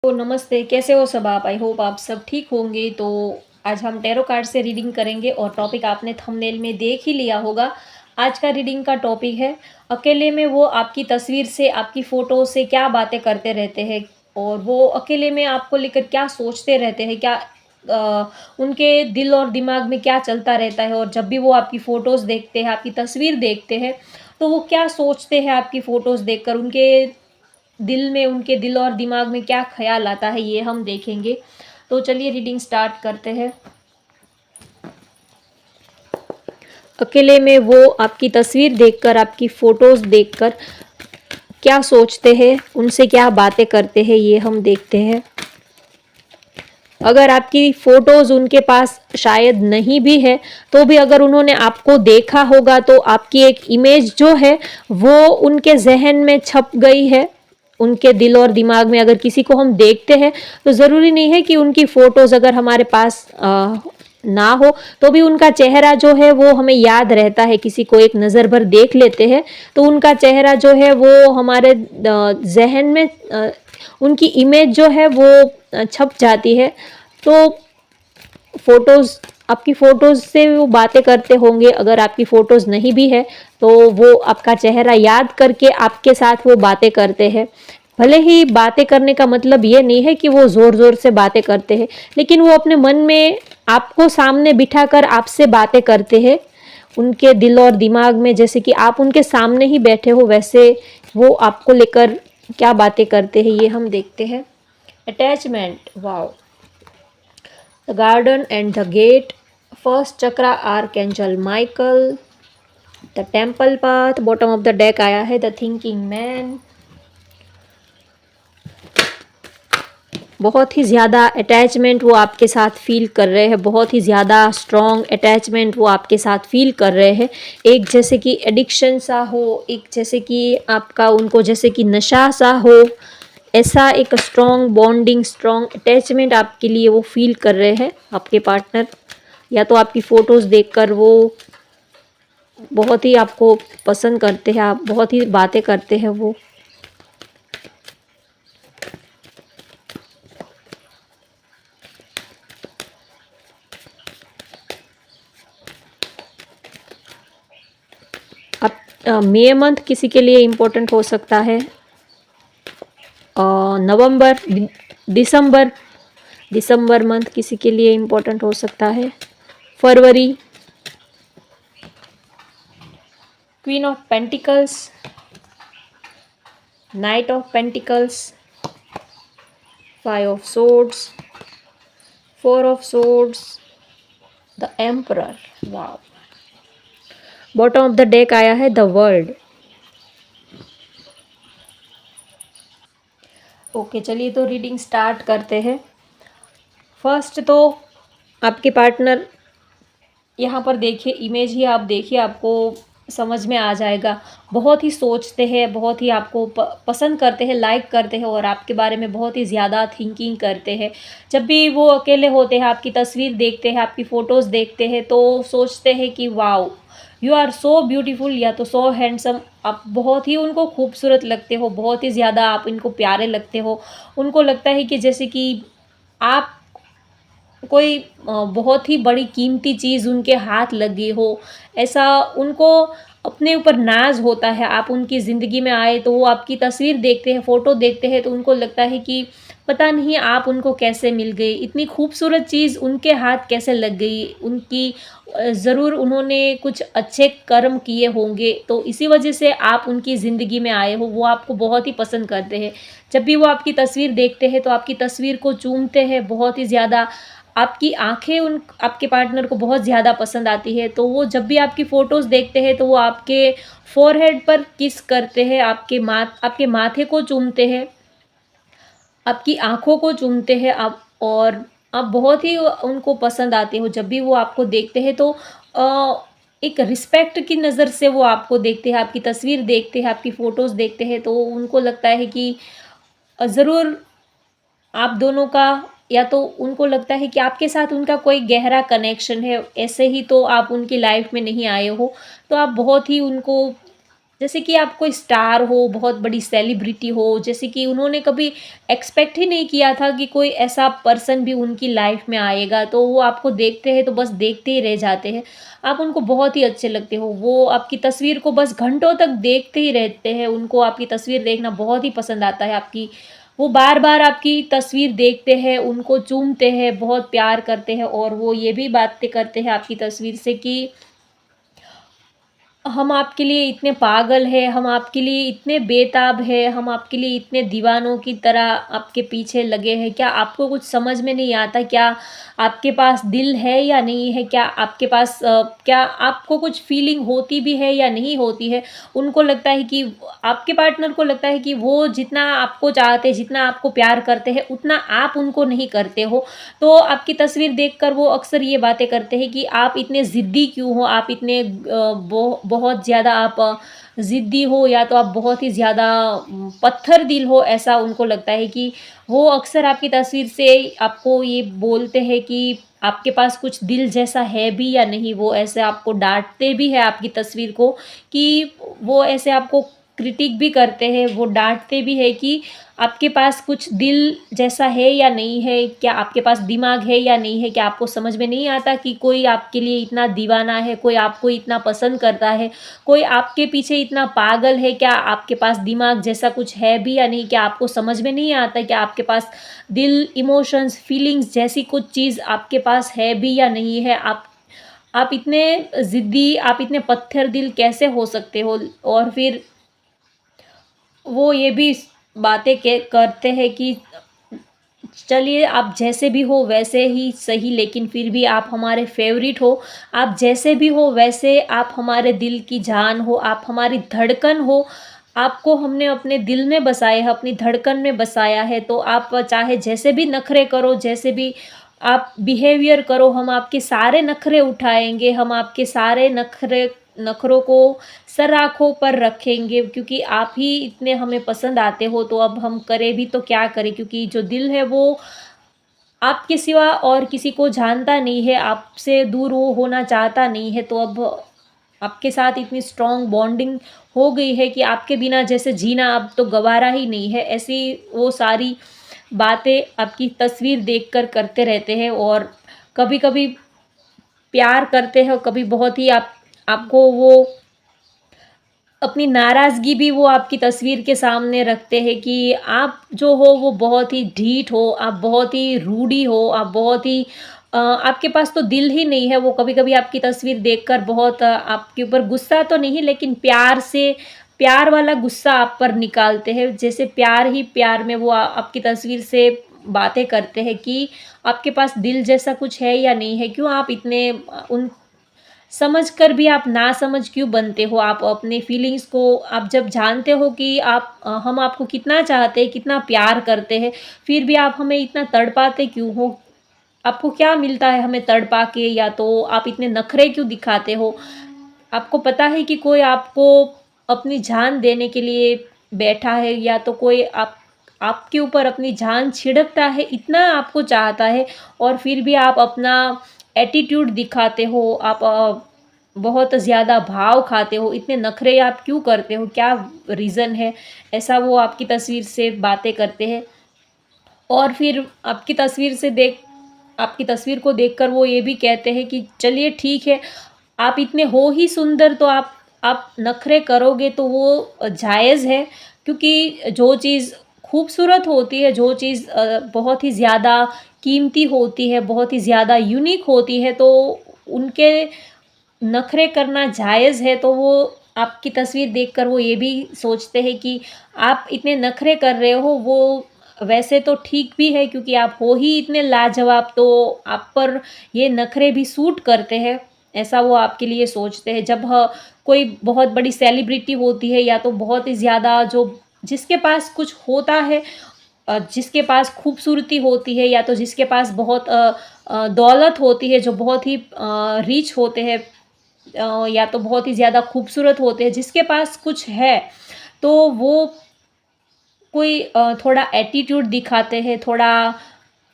तो नमस्ते, कैसे हो सब आप? आई होप आप सब ठीक होंगे। तो आज हम टैरो कार्ड से रीडिंग करेंगे और टॉपिक आपने थंबनेल में देख ही लिया होगा। आज का रीडिंग का टॉपिक है, अकेले में वो आपकी तस्वीर से, आपकी फ़ोटो से क्या बातें करते रहते हैं और वो अकेले में आपको लेकर क्या सोचते रहते हैं, क्या उनके दिल और दिमाग में क्या चलता रहता है और जब भी वो आपकी फ़ोटोज़ देखते हैं, आपकी तस्वीर देखते हैं, तो वो क्या सोचते हैं आपकी फ़ोटोज़ देखकर, उनके दिल और दिमाग में क्या ख़्याल आता है, ये हम देखेंगे। तो चलिए रीडिंग स्टार्ट करते हैं। अकेले में वो आपकी तस्वीर देखकर, आपकी फ़ोटोज़ देखकर क्या सोचते हैं, उनसे क्या बातें करते हैं, ये हम देखते हैं। अगर आपकी फ़ोटोज़ उनके पास शायद नहीं भी है, तो भी अगर उन्होंने आपको देखा होगा तो आपकी एक इमेज जो है वो उनके ज़हन में छप गई है। उनके दिल और दिमाग में अगर किसी को हम देखते हैं तो ज़रूरी नहीं है कि उनकी फ़ोटोज़ अगर हमारे पास ना हो तो भी उनका चेहरा जो है वो हमें याद रहता है। किसी को एक नज़र भर देख लेते हैं तो उनका चेहरा जो है वो हमारे ज़हन में उनकी इमेज जो है वो छप जाती है। तो फ़ोटोज़, आपकी फ़ोटोज़ से वो बातें करते होंगे। अगर आपकी फ़ोटोज़ नहीं भी है तो वो आपका चेहरा याद करके आपके साथ वो बातें करते हैं। भले ही बातें करने का मतलब ये नहीं है कि वो ज़ोर-ज़ोर से बातें करते हैं, लेकिन वो अपने मन में आपको सामने बिठाकर आपसे बातें करते हैं। उनके दिल और दिमाग में जैसे कि आप उनके सामने ही बैठे हो, वैसे वो आपको लेकर क्या बातें करते हैं, ये हम देखते हैं। Attachment, wow! The garden and the gate. First chakra archangel Michael. The temple path. Bottom of the deck आया है the thinking man. बहुत ही ज़्यादा अटैचमेंट वो आपके साथ फील कर रहे हैं, बहुत ही ज़्यादा स्ट्रॉन्ग अटैचमेंट वो आपके साथ फील कर रहे हैं। एक जैसे कि एडिक्शन सा हो, एक जैसे कि आपका उनको जैसे कि नशा सा हो, ऐसा एक स्ट्रॉन्ग बॉन्डिंग, स्ट्रॉन्ग अटैचमेंट आपके लिए वो फील कर रहे हैं आपके पार्टनर। या तो आपकी फ़ोटोज़ देखकर वो बहुत ही आपको पसंद करते हैं, आप बहुत ही बातें करते हैं वो। अब मई मंथ किसी के लिए इम्पोर्टेंट हो सकता है। नवंबर, दिसंबर, दिसंबर मंथ किसी के लिए इम्पोर्टेंट हो सकता है। फरवरी, queen of pentacles, knight of pentacles, five of swords, four of swords, the emperor, wow. Bottom of the deck आया है द वर्ल्ड। ओके, चलिए तो रीडिंग स्टार्ट करते हैं। फर्स्ट तो आपके पार्टनर, यहाँ पर देखिए इमेज ही आप देखिए, आपको समझ में आ जाएगा। बहुत ही सोचते हैं, बहुत ही आपको पसंद करते हैं, लाइक करते हैं और आपके बारे में बहुत ही ज़्यादा थिंकिंग करते हैं। जब भी वो अकेले होते हैं, आपकी तस्वीर देखते हैं, आपकी फ़ोटोज़ देखते हैं तो सोचते हैं कि wow, you are so beautiful, या तो सो हैंडसम। आप बहुत ही उनको खूबसूरत लगते हो, बहुत ही ज़्यादा आप इनको प्यारे लगते हो। उनको लगता है कि जैसे कि आप कोई बहुत ही बड़ी कीमती चीज़ उनके हाथ लगी हो, ऐसा उनको अपने ऊपर नाज़ होता है। आप उनकी ज़िंदगी में आए तो वो आपकी तस्वीर देखते हैं, फ़ोटो देखते हैं तो उनको लगता है कि पता नहीं आप उनको कैसे मिल गई, इतनी खूबसूरत चीज़ उनके हाथ कैसे लग गई। उनकी ज़रूर उन्होंने कुछ अच्छे कर्म किए होंगे, तो इसी वजह से आप उनकी ज़िंदगी में आए हो। वो आपको बहुत ही पसंद करते हैं। जब भी वो आपकी तस्वीर देखते हैं तो आपकी तस्वीर को चूमते हैं बहुत ही ज़्यादा। आपकी आँखें उन आपके पार्टनर को बहुत ज़्यादा पसंद आती है, तो वो जब भी आपकी फ़ोटोज़ देखते हैं तो वो आपके फ़ोरहेड पर किस करते हैं, आपके माथे को चूमते हैं, आपकी आँखों को चूमते हैं आप, और आप बहुत ही उनको पसंद आते हो। जब भी वो आपको देखते हैं तो एक रिस्पेक्ट की नज़र से वो आपको देखते हैं, आपकी तस्वीर देखते हैं, आपकी फ़ोटोज़ देखते हैं तो उनको लगता है कि ज़रूर आप दोनों का, या तो उनको लगता है कि आपके साथ उनका कोई गहरा कनेक्शन है, ऐसे ही तो आप उनकी लाइफ में नहीं आए हो। तो आप बहुत ही उनको जैसे कि आप कोई स्टार हो, बहुत बड़ी सेलिब्रिटी हो, जैसे कि उन्होंने कभी एक्सपेक्ट ही नहीं किया था कि कोई ऐसा पर्सन भी उनकी लाइफ में आएगा, तो वो आपको देखते हैं तो बस देखते ही रह जाते हैं। आप उनको बहुत ही अच्छे लगते हो, वो आपकी तस्वीर को बस घंटों तक देखते ही रहते हैं, उनको आपकी तस्वीर देखना बहुत ही पसंद आता है आपकी। वो बार-बार आपकी तस्वीर देखते हैं, उनको चूमते हैं, बहुत प्यार करते हैं और वो ये भी बातें करते हैं आपकी तस्वीर से कि हम आपके लिए इतने पागल हैं, हम आपके लिए इतने बेताब हैं, हम आपके लिए इतने दीवानों की तरह आपके पीछे लगे हैं। क्या आपको कुछ समझ में नहीं आता? क्या आपके पास दिल है या नहीं है? क्या आपके पास क्या आपको कुछ फीलिंग होती भी है या नहीं होती है? उनको लगता है कि आपके पार्टनर को लगता है कि वो जितना आपको चाहते हैं, जितना आपको प्यार करते हैं, उतना आप उनको नहीं करते हो। तो आपकी तस्वीर देखकर वो अक्सर ये बातें करते हैं कि आप इतने ज़िद्दी क्यों हो? आप इतने बहुत ज़्यादा आप ज़िद्दी हो या तो आप बहुत ही ज़्यादा पत्थर दिल हो, ऐसा उनको लगता है कि वो अक्सर आपकी तस्वीर से आपको ये बोलते हैं कि आपके पास कुछ दिल जैसा है भी या नहीं। वो ऐसे आपको डाँटते भी हैं आपकी तस्वीर को कि वो ऐसे आपको क्रिटिक भी करते हैं, वो डाँटते भी हैं कि आपके पास कुछ दिल जैसा है या नहीं है? क्या आपके पास दिमाग है या नहीं है? क्या आपको समझ में नहीं आता कि कोई आपके लिए इतना दीवाना है, कोई आपको इतना पसंद करता है, कोई आपके पीछे इतना पागल है? क्या आपके पास दिमाग जैसा कुछ है भी या नहीं? क्या आपको समझ में नहीं आता क्या आपके पास दिल, इमोशंस, फीलिंग्स जैसी कुछ चीज़ आपके पास है भी या नहीं है? आप इतने ज़िद्दी, आप इतने पत्थर दिल कैसे हो सकते हो? और फिर वो ये भी बातें के करते हैं कि चलिए आप जैसे भी हो वैसे ही सही, लेकिन फिर भी आप हमारे फ़ेवरेट हो। आप जैसे भी हो वैसे आप हमारे दिल की जान हो, आप हमारी धड़कन हो। आपको हमने अपने दिल में बसाया है, अपनी धड़कन में बसाया है, तो आप चाहे जैसे भी नखरे करो, जैसे भी आप बिहेवियर करो, हम आपके सारे नखरे उठाएँगे, हम आपके सारे नखरों को सर आँखों पर रखेंगे, क्योंकि आप ही इतने हमें पसंद आते हो, तो अब हम करें भी तो क्या करें? क्योंकि जो दिल है वो आपके सिवा और किसी को जानता नहीं है, आपसे दूर वो होना चाहता नहीं है, तो अब आपके साथ इतनी स्ट्रॉन्ग बॉन्डिंग हो गई है कि आपके बिना जैसे जीना अब तो गवारा ही नहीं है। ऐसी वो सारी बातें आपकी तस्वीर देखकर करते रहते हैं और कभी-कभी प्यार करते हैं और कभी बहुत ही आपको वो अपनी नाराज़गी भी वो आपकी तस्वीर के सामने रखते हैं कि आप जो हो वो बहुत ही ढीठ हो, आप बहुत ही रूडी हो, आप बहुत ही आपके पास तो दिल ही नहीं है। वो कभी-कभी आपकी तस्वीर देखकर बहुत आपके ऊपर गुस्सा तो नहीं, लेकिन प्यार वाला गुस्सा आप पर निकालते हैं। जैसे प्यार ही प्यार में वो आपकी तस्वीर से बातें करते हैं कि आपके पास दिल जैसा कुछ है या नहीं है? क्यों आप इतने उन समझकर भी आप नासमझ क्यों बनते हो? आप अपने फीलिंग्स को आप जब जानते हो कि हम आपको कितना चाहते हैं, कितना प्यार करते हैं, फिर भी आप हमें इतना तड़पाते क्यों हो? आपको क्या मिलता है हमें तड़पा के, या तो आप इतने नखरे क्यों दिखाते हो? आपको पता है कि कोई आपको अपनी जान देने के लिए बैठा है, या तो कोई आपके ऊपर अपनी जान छिड़कता है, इतना आपको चाहता है और फिर भी आप अपना एटीट्यूड दिखाते हो, आप बहुत ज़्यादा भाव खाते हो, इतने नखरे आप क्यों करते हो? क्या रीज़न है? ऐसा वो आपकी तस्वीर से बातें करते हैं और फिर आपकी तस्वीर को देखकर वो ये भी कहते हैं कि चलिए ठीक है, आप इतने हो ही सुंदर, तो आप नखरे करोगे तो वो जायज़ है, क्योंकि जो चीज़ खूबसूरत होती है, जो चीज़ बहुत ही ज़्यादा कीमती होती है, बहुत ही ज़्यादा यूनिक होती है, तो उनके नखरे करना जायज़ है। तो वो आपकी तस्वीर देखकर वो ये भी सोचते हैं कि आप इतने नखरे कर रहे हो, वो वैसे तो ठीक भी है, क्योंकि आप हो ही इतने लाजवाब, तो आप पर ये नखरे भी सूट करते हैं, ऐसा वो आपके लिए सोचते हैं। जब कोई बहुत बड़ी सेलिब्रिटी होती है, या तो बहुत ही ज़्यादा जो जिसके पास कुछ होता है, जिसके पास खूबसूरती होती है, या तो जिसके पास बहुत दौलत होती है, जो बहुत ही रिच होते हैं, या तो बहुत ही ज़्यादा खूबसूरत होते हैं, जिसके पास कुछ है, तो वो कोई थोड़ा एटीट्यूड दिखाते हैं, थोड़ा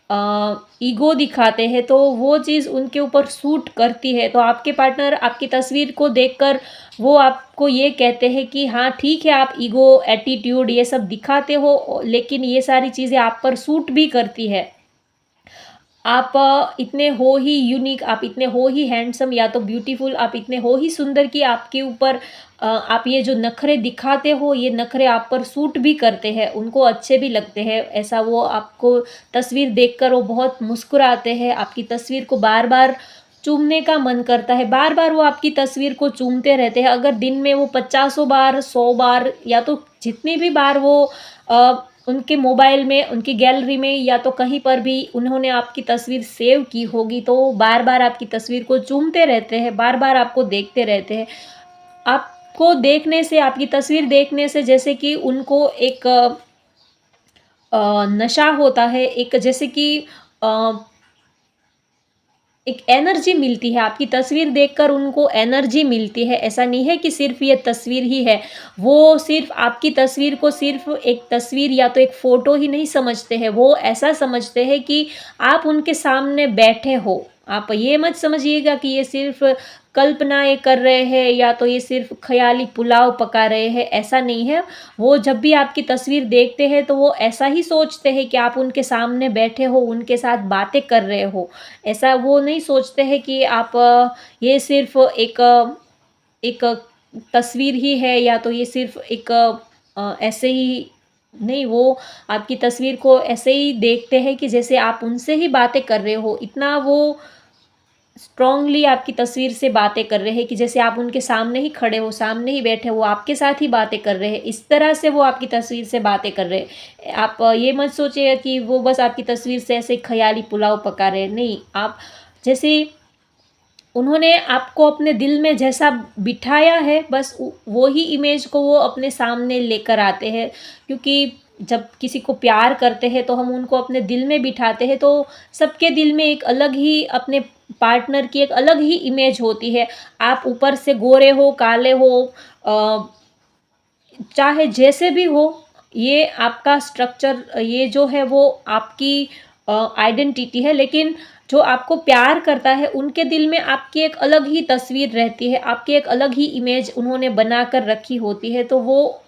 ईगो दिखाते हैं तो वो चीज़ उनके ऊपर सूट करती है। तो आपके पार्टनर आपकी तस्वीर को देखकर वो आपको ये कहते हैं कि हाँ ठीक है, आप ईगो, एटीट्यूड ये सब दिखाते हो, लेकिन ये सारी चीज़ें आप पर सूट भी करती है। आप इतने हो ही यूनिक, आप इतने हो ही हैंडसम या तो ब्यूटीफुल, आप इतने हो ही सुंदर कि आपके ऊपर आप ये जो नखरे दिखाते हो, ये नखरे आप पर सूट भी करते हैं, उनको अच्छे भी लगते हैं। ऐसा वो आपको तस्वीर देखकर वो बहुत मुस्कुराते हैं, आपकी तस्वीर को बार-बार चूमने का मन करता है, बार-बार वो आपकी तस्वीर को चूमते रहते हैं। अगर दिन में वो पचासों बार, 100 बार या तो जितनी भी बार वो उनके मोबाइल में, उनकी गैलरी में या तो कहीं पर भी उन्होंने आपकी तस्वीर सेव की होगी, तो बार-बार आपकी तस्वीर को चूमते रहते हैं, बार-बार आपको देखते रहते हैं। आपको देखने से, आपकी तस्वीर देखने से जैसे कि उनको एक नशा होता है, एक जैसे कि अ, एक एनर्जी मिलती है, आपकी तस्वीर देखकर उनको एनर्जी मिलती है। ऐसा नहीं है कि सिर्फ़ ये तस्वीर ही है, वो सिर्फ़ आपकी तस्वीर को सिर्फ़ एक तस्वीर या तो एक फ़ोटो ही नहीं समझते हैं, वो ऐसा समझते हैं कि आप उनके सामने बैठे हो। आप ये मत समझिएगा कि ये सिर्फ़ कल्पनाएँ कर रहे हैं या तो ये सिर्फ़ ख़याली पुलाव पका रहे हैं, ऐसा नहीं है। वो जब भी आपकी तस्वीर देखते हैं तो वो ऐसा ही सोचते हैं कि आप उनके सामने बैठे हो, उनके साथ बातें कर रहे हो। ऐसा वो नहीं सोचते हैं कि आप ये सिर्फ़ एक तस्वीर ही है या तो ये सिर्फ़ एक ऐसे ही नहीं, वो आपकी तस्वीर को ऐसे ही देखते हैं कि जैसे आप उनसे ही बातें कर रहे हो। इतना वो स्ट्रॉन्गली आपकी तस्वीर से बातें कर रहे हैं कि जैसे आप उनके सामने ही खड़े हो, सामने ही बैठे हो, आपके साथ ही बातें कर रहे हैं। इस तरह से वो आपकी तस्वीर से बातें कर रहे हैं। आप ये मत सोचिएगा कि वो बस आपकी तस्वीर से ऐसे ख़याली पुलाव पका रहे हैं, नहीं। आप जैसे उन्होंने आपको अपने दिल में जैसा बिठाया है, बस वो ही इमेज को वो अपने सामने लेकर आते हैं। क्योंकि जब किसी को प्यार करते हैं तो हम उनको अपने दिल में बिठाते हैं, तो सबके दिल में एक अलग ही अपने पार्टनर की एक अलग ही इमेज होती है। आप ऊपर से गोरे हो, काले हो, अ, चाहे जैसे भी हो, ये आपका स्ट्रक्चर, ये जो है वो आपकी आइडेंटिटी है। लेकिन जो आपको प्यार करता है उनके दिल में आपकी एक अलग ही तस्वीर रहती है, आपकी एक अलग ही इमेज उन्होंने बनाकर रखी होती है। तो वो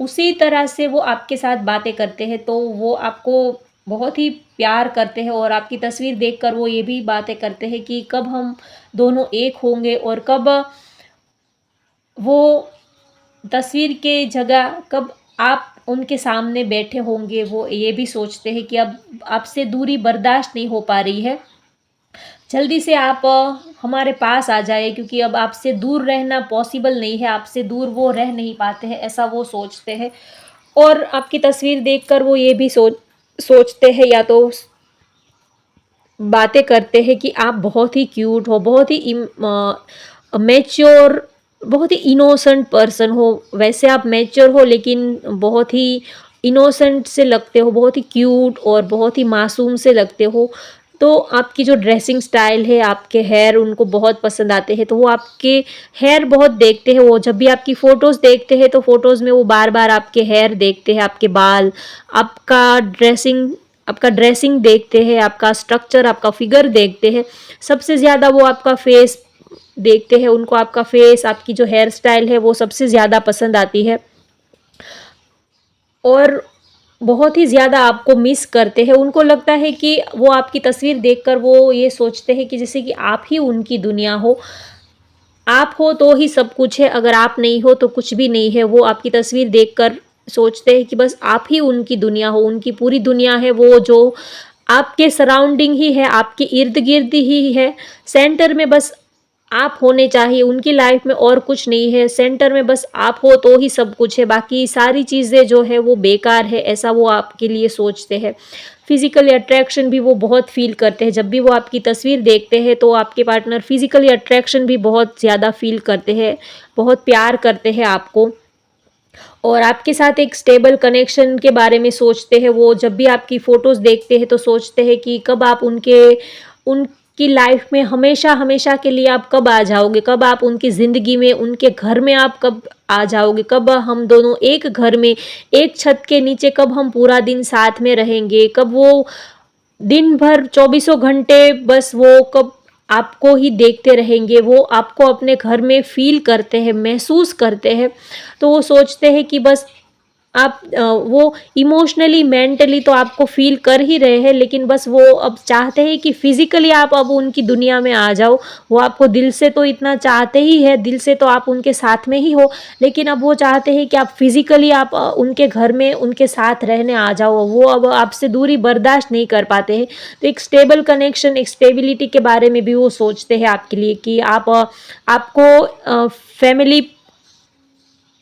उसी तरह से वो आपके साथ बातें करते हैं, तो वो आपको बहुत ही प्यार करते हैं और आपकी तस्वीर देखकर वो ये भी बातें करते हैं कि कब हम दोनों एक होंगे और कब वो तस्वीर के जगह कब आप उनके सामने बैठे होंगे। वो ये भी सोचते हैं कि अब आपसे दूरी बर्दाश्त नहीं हो पा रही है, जल्दी से आप हमारे पास आ जाइए, क्योंकि अब आपसे दूर रहना पॉसिबल नहीं है, आपसे दूर वो रह नहीं पाते हैं, ऐसा वो सोचते हैं। और आपकी तस्वीर देखकर वो ये भी सोचते हैं या तो बातें करते हैं कि आप बहुत ही क्यूट हो, बहुत ही मैच्योर, बहुत ही इनोसेंट पर्सन हो। वैसे आप मैच्योर हो लेकिन बहुत ही इनोसेंट से लगते हो, बहुत ही क्यूट और बहुत ही मासूम से लगते हो। तो आपकी जो ड्रेसिंग स्टाइल है, आपके हेयर उनको बहुत पसंद आते हैं, तो वो आपके हेयर बहुत देखते हैं। वो जब भी आपकी फ़ोटोज़ देखते हैं तो फ़ोटोज़ में वो बार-बार आपके हेयर देखते हैं, आपके बाल, आपका ड्रेसिंग देखते हैं, आपका स्ट्रक्चर, आपका फिगर देखते हैं। सबसे ज़्यादा वो आपका फेस देखते हैं, उनको आपका फेस, आपकी जो हेयर स्टाइल है वो सबसे ज़्यादा पसंद आती है और बहुत ही ज़्यादा आपको मिस करते हैं। उनको लगता है कि वो आपकी तस्वीर देखकर वो ये सोचते हैं कि जैसे कि आप ही उनकी दुनिया हो। आप हो तो ही सब कुछ है, अगर आप नहीं हो तो कुछ भी नहीं है। वो आपकी तस्वीर देखकर सोचते हैं कि बस आप ही उनकी दुनिया हो, उनकी पूरी दुनिया है वो जो आपके सराउंडिंग ही है, आपके इर्द-गिर्द ही है। सेंटर में बस आप होने चाहिए, उनकी लाइफ में और कुछ नहीं है। सेंटर में बस आप हो तो ही सब कुछ है, बाकी सारी चीज़ें जो है वो बेकार है, ऐसा वो आपके लिए सोचते हैं। फिज़िकली अट्रैक्शन भी वो बहुत फ़ील करते हैं। जब भी वो आपकी तस्वीर देखते हैं तो आपके पार्टनर फिज़िकली अट्रैक्शन भी बहुत ज़्यादा फ़ील करते हैं, बहुत प्यार करते हैं आपको और आपके साथ एक स्टेबल कनेक्शन के बारे में सोचते हैं। वो जब भी आपकी फ़ोटोज़ देखते हैं तो सोचते हैं कि कब आप उनकी लाइफ में हमेशा के लिए आप कब आ जाओगे, कब आप उनकी ज़िंदगी में, उनके घर में आप कब आ जाओगे, कब हम दोनों एक घर में, एक छत के नीचे कब हम पूरा दिन साथ में रहेंगे, कब वो दिन भर चौबीसों घंटे बस वो कब आपको ही देखते रहेंगे, वो आपको अपने घर में फ़ील करते हैं, महसूस करते हैं। तो वो सोचते हैं कि बस आप वो इमोशनली, मेंटली तो आपको फ़ील कर ही रहे हैं, लेकिन बस वो अब चाहते हैं कि फ़िज़िकली आप अब उनकी दुनिया में आ जाओ। वो आपको दिल से तो इतना चाहते ही हैं, दिल से तो आप उनके साथ में ही हो, लेकिन अब वो चाहते हैं कि आप फ़िज़िकली आप उनके घर में उनके साथ रहने आ जाओ। वो अब आपसे दूरी बर्दाश्त नहीं कर पाते हैं। तो एक स्टेबल कनेक्शन, एक स्टेबिलिटी के बारे में भी वो सोचते हैं आपके लिए कि आपको फैमिली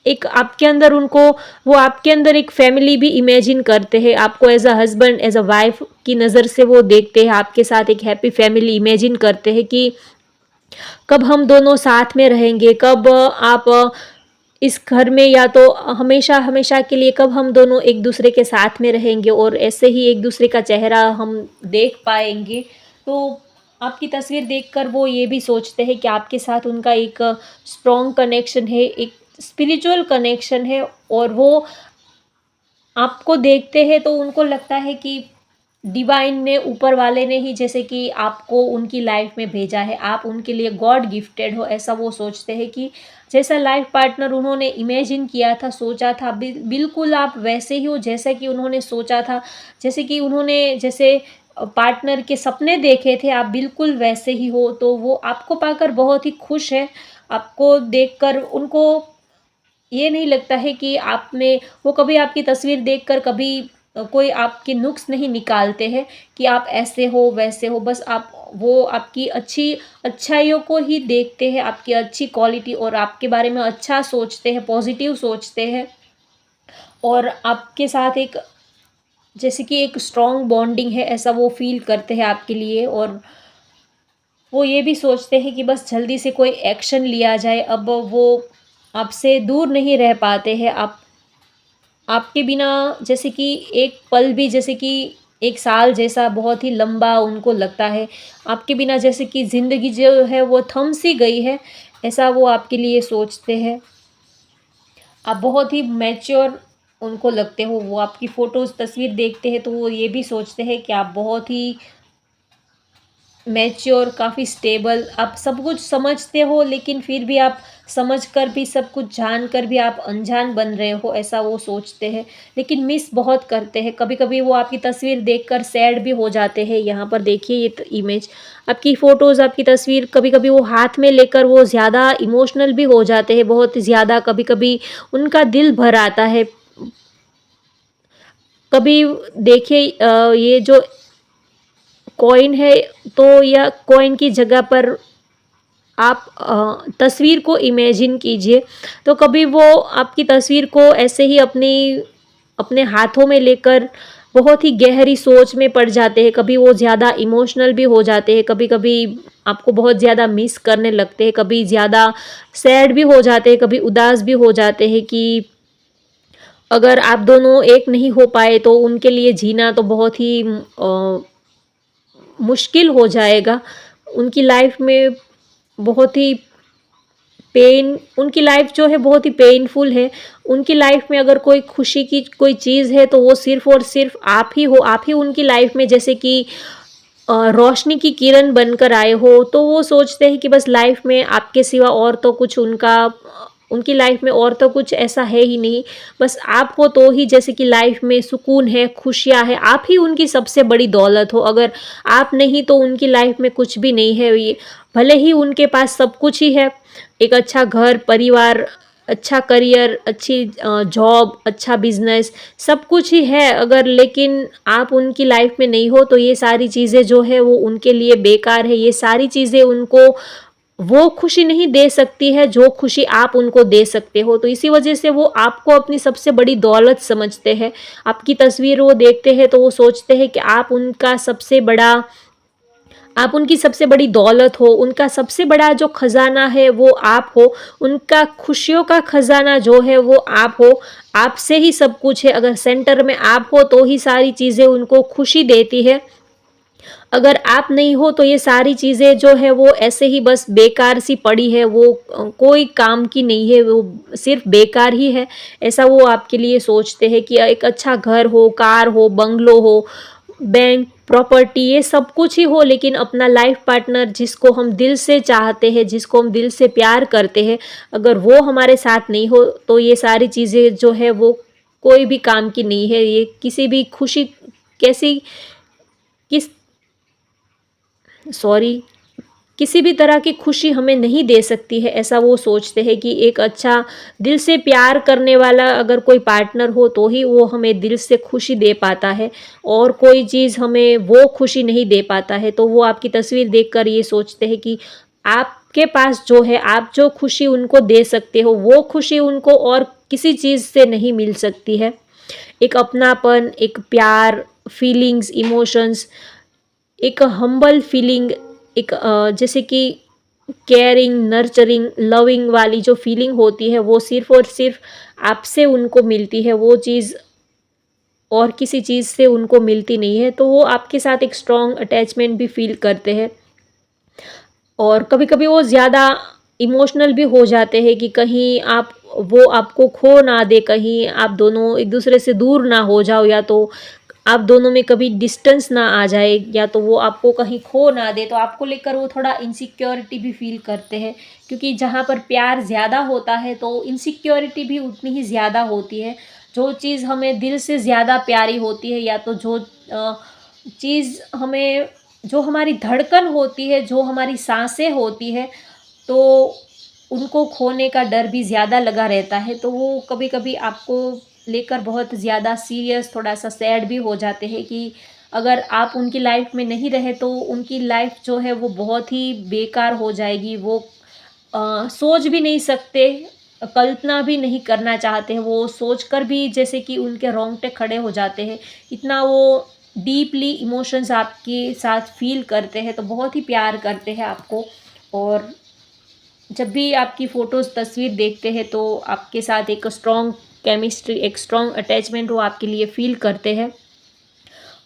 एक आपके अंदर उनको वो आपके अंदर एक फैमिली भी इमेजिन करते हैं, आपको as a husband, as a wife की नज़र से वो देखते हैं, आपके साथ एक हैप्पी फैमिली इमेजिन करते हैं कि कब हम दोनों साथ में रहेंगे, कब आप इस घर में या तो हमेशा हमेशा के लिए कब हम दोनों एक दूसरे के साथ में रहेंगे और ऐसे ही एक दूसरे का चेहरा हम देख पाएंगे। तो आपकी तस्वीर देखकर वो ये भी सोचते हैं कि आपके साथ उनका एक स्ट्रॉन्ग कनेक्शन है, एक स्पिरिचुअल कनेक्शन है, और वो आपको देखते हैं तो उनको लगता है कि डिवाइन ने, ऊपर वाले ने ही जैसे कि आपको उनकी लाइफ में भेजा है, आप उनके लिए गॉड गिफ्टेड हो, ऐसा वो सोचते हैं कि जैसा लाइफ पार्टनर उन्होंने इमेजिन किया था, सोचा था, बिल्कुल आप वैसे ही हो जैसा कि उन्होंने सोचा था, जैसे कि उन्होंने जैसे पार्टनर के सपने देखे थे, आप बिल्कुल वैसे ही हो। तो वो आपको पाकर बहुत ही खुश है, आपको देखकर उनको ये नहीं लगता है कि आप में वो कभी आपकी तस्वीर देखकर कभी कोई आपके नुक्स नहीं निकालते हैं कि आप ऐसे हो, वैसे हो। बस आप वो आपकी अच्छाइयों को ही देखते हैं, आपकी अच्छी क्वालिटी, और आपके बारे में अच्छा सोचते हैं, पॉजिटिव सोचते हैं, और आपके साथ एक जैसे कि एक स्ट्रॉन्ग बॉन्डिंग है, ऐसा वो फ़ील करते हैं आपके लिए। और वो ये भी सोचते हैं कि बस जल्दी से कोई एक्शन लिया जाए, अब वो आपसे दूर नहीं रह पाते हैं। आपके बिना जैसे कि एक पल भी जैसे कि 1 साल जैसा बहुत ही लंबा उनको लगता है। आपके बिना जैसे कि ज़िंदगी जो है वो थम सी गई है, ऐसा वो आपके लिए सोचते हैं। आप बहुत ही मैच्योर उनको लगते हो, वो आपकी फ़ोटोज़, तस्वीर देखते हैं तो वो ये भी सोचते हैं कि आप बहुत ही मैच्योर, काफ़ी स्टेबल, आप सब कुछ समझते हो, लेकिन फिर भी आप समझ कर भी, सब कुछ जान कर भी आप अनजान बन रहे हो, ऐसा वो सोचते हैं। लेकिन मिस बहुत करते हैं, कभी-कभी वो आपकी तस्वीर देखकर सैड भी हो जाते हैं। यहाँ पर देखिए ये इमेज, आपकी फ़ोटोज़, आपकी तस्वीर, कभी-कभी वो हाथ में लेकर वो ज़्यादा इमोशनल भी हो जाते हैं, बहुत ज़्यादा कभी-कभी उनका दिल भर आता है। कभी देखिए ये जो कॉइन है, तो या कॉइन की जगह पर आप तस्वीर को इमेजिन कीजिए, तो कभी वो आपकी तस्वीर को ऐसे ही अपने हाथों में लेकर बहुत ही गहरी सोच में पड़ जाते हैं, कभी वो ज़्यादा इमोशनल भी हो जाते हैं, कभी-कभी आपको बहुत ज़्यादा मिस करने लगते हैं, कभी ज़्यादा सैड भी हो जाते हैं, कभी उदास भी हो जाते हैं कि अगर आप दोनों एक नहीं हो पाए तो उनके लिए जीना तो बहुत ही मुश्किल हो जाएगा। उनकी लाइफ में बहुत ही उनकी लाइफ जो है बहुत ही पेनफुल है। उनकी लाइफ में अगर कोई खुशी की कोई चीज़ है तो वो सिर्फ़ और सिर्फ़ आप ही हो। आप ही उनकी लाइफ में जैसे कि रोशनी की किरण बनकर आए हो, तो वो सोचते हैं कि बस लाइफ में आपके सिवा और तो कुछ उनकी लाइफ में और तो कुछ ऐसा है ही नहीं। बस आप हो तो ही जैसे कि लाइफ में सुकून है, खुशियाँ हैं, आप ही उनकी सबसे बड़ी दौलत हो। अगर आप नहीं तो उनकी लाइफ में कुछ भी नहीं है। ये भले ही उनके पास सब कुछ ही है, एक अच्छा घर, परिवार, अच्छा करियर, अच्छी जॉब, अच्छा बिज़नेस, सब कुछ ही है अगर, लेकिन आप उनकी लाइफ में नहीं हो तो ये सारी चीज़ें जो है वो उनके लिए बेकार है। ये सारी चीज़ें उनको वो खुशी नहीं दे सकती है जो खुशी आप उनको दे सकते हो। तो इसी वजह से वो आपको अपनी सबसे बड़ी दौलत समझते हैं। आपकी तस्वीर वो देखते हैं तो वो सोचते हैं कि आप उनकी सबसे बड़ी दौलत हो, उनका सबसे बड़ा जो खज़ाना है वो आप हो, उनका खुशियों का खज़ाना जो है वो आप हो, आपसे ही सब कुछ है। अगर सेंटर में आप हो तो ही सारी चीज़ें उनको खुशी देती है। अगर आप नहीं हो तो ये सारी चीज़ें जो है वो ऐसे ही बस बेकार सी पड़ी है, वो कोई काम की नहीं है, वो सिर्फ़ बेकार ही है। ऐसा वो आपके लिए सोचते हैं कि एक अच्छा घर हो, कार हो, बंगलो हो, बैंक प्रॉपर्टी, ये सब कुछ ही हो, लेकिन अपना लाइफ पार्टनर जिसको हम दिल से चाहते हैं, जिसको हम दिल से प्यार करते हैं, अगर वो हमारे साथ नहीं हो तो ये सारी चीज़ें जो है वो कोई भी काम की नहीं है। ये किसी भी खुशी कैसी किस सॉरी किसी भी तरह की खुशी हमें नहीं दे सकती है, ऐसा वो सोचते हैं कि एक अच्छा दिल से प्यार करने वाला अगर कोई पार्टनर हो तो ही वो हमें दिल से खुशी दे पाता है, और कोई चीज़ हमें वो खुशी नहीं दे पाता है। तो वो आपकी तस्वीर देखकर ये सोचते हैं कि आपके पास जो है, आप जो खुशी उनको दे सकते हो, वो खुशी उनको और किसी चीज़ से नहीं मिल सकती है। एक अपनापन, एक प्यार, फीलिंग्स, इमोशंस, एक हम्बल फीलिंग, एक जैसे कि केयरिंग, नर्चरिंग, लविंग वाली जो फीलिंग होती है वो सिर्फ़ और सिर्फ़ आपसे उनको मिलती है, वो चीज़ और किसी चीज़ से उनको मिलती नहीं है। तो वो आपके साथ एक स्ट्रॉन्ग अटैचमेंट भी फ़ील करते हैं, और कभी-कभी वो ज़्यादा इमोशनल भी हो जाते हैं कि कहीं आप वो आपको खो ना दे, कहीं आप दोनों एक दूसरे से दूर ना हो जाओ, या तो आप दोनों में कभी डिस्टेंस ना आ जाए, या तो वो आपको कहीं खो ना दे। तो आपको लेकर वो थोड़ा इनसिक्योरिटी भी फ़ील करते हैं, क्योंकि जहाँ पर प्यार ज़्यादा होता है तो इनसिक्योरिटी भी उतनी ही ज़्यादा होती है। जो चीज़ हमें दिल से ज़्यादा प्यारी होती है, या तो जो चीज़ हमें, जो हमारी धड़कन होती है, जो हमारी साँसें होती है, तो उनको खोने का डर भी ज़्यादा लगा रहता है। तो वो कभी-कभी आपको लेकर बहुत ज़्यादा सीरियस, थोड़ा-सा सैड भी हो जाते हैं कि अगर आप उनकी लाइफ़ में नहीं रहे तो उनकी लाइफ़ जो है वो बहुत ही बेकार हो जाएगी। वो सोच भी नहीं सकते, कल्पना भी नहीं करना चाहते हैं। वो सोचकर भी जैसे कि उनके रोंगटे खड़े हो जाते हैं। इतना वो डीपली इमोशंस आपके साथ फ़ील करते हैं, तो बहुत ही प्यार करते हैं आपको। और जब भी आपकी फ़ोटोज़, तस्वीर देखते हैं तो आपके साथ एक स्ट्रॉन्ग केमिस्ट्री, एक स्ट्रॉन्ग अटैचमेंट वो आपके लिए फ़ील करते हैं।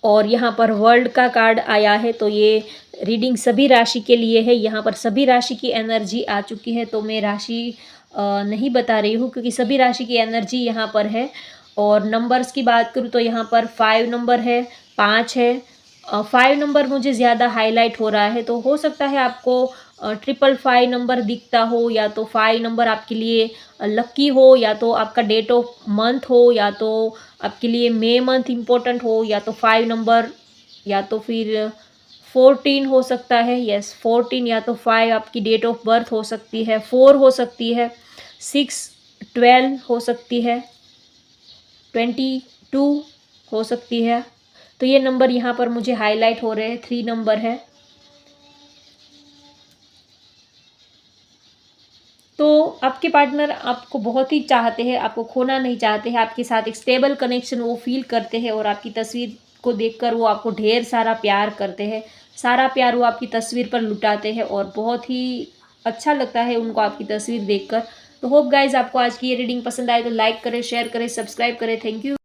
और यहाँ पर वर्ल्ड का कार्ड आया है, तो ये रीडिंग सभी राशि के लिए है। यहाँ पर सभी राशि की एनर्जी आ चुकी है, तो मैं राशि नहीं बता रही हूँ क्योंकि सभी राशि की एनर्जी यहाँ पर है। और नंबर्स की बात करूँ तो यहाँ पर 5 नंबर है, 5 है। 5 नंबर मुझे ज़्यादा हाईलाइट हो रहा है, तो हो सकता है आपको 555 नंबर दिखता हो, या तो 5 नंबर आपके लिए लकी हो, या तो आपका डेट ऑफ मंथ हो, या तो आपके लिए मई मंथ इम्पोर्टेंट हो, या तो 5 नंबर, या तो फिर 14 हो सकता है। यस, 14, या तो 5 आपकी डेट ऑफ बर्थ हो सकती है, 4 हो सकती है, 6, 12 हो सकती है, 22 हो सकती है। तो ये नंबर यहाँ पर मुझे हाईलाइट हो रहे हैं। 3 नंबर है। तो आपके पार्टनर आपको बहुत ही चाहते हैं, आपको खोना नहीं चाहते हैं, आपके साथ एक स्टेबल कनेक्शन वो फ़ील करते हैं, और आपकी तस्वीर को देखकर वो आपको ढेर सारा प्यार करते हैं। सारा प्यार वो आपकी तस्वीर पर लुटाते हैं, और बहुत ही अच्छा लगता है उनको आपकी तस्वीर देखकर। तो होप गाइज़ आपको आज की ये रीडिंग पसंद आए तो लाइक करें, शेयर करें, सब्सक्राइब करें। Thank you.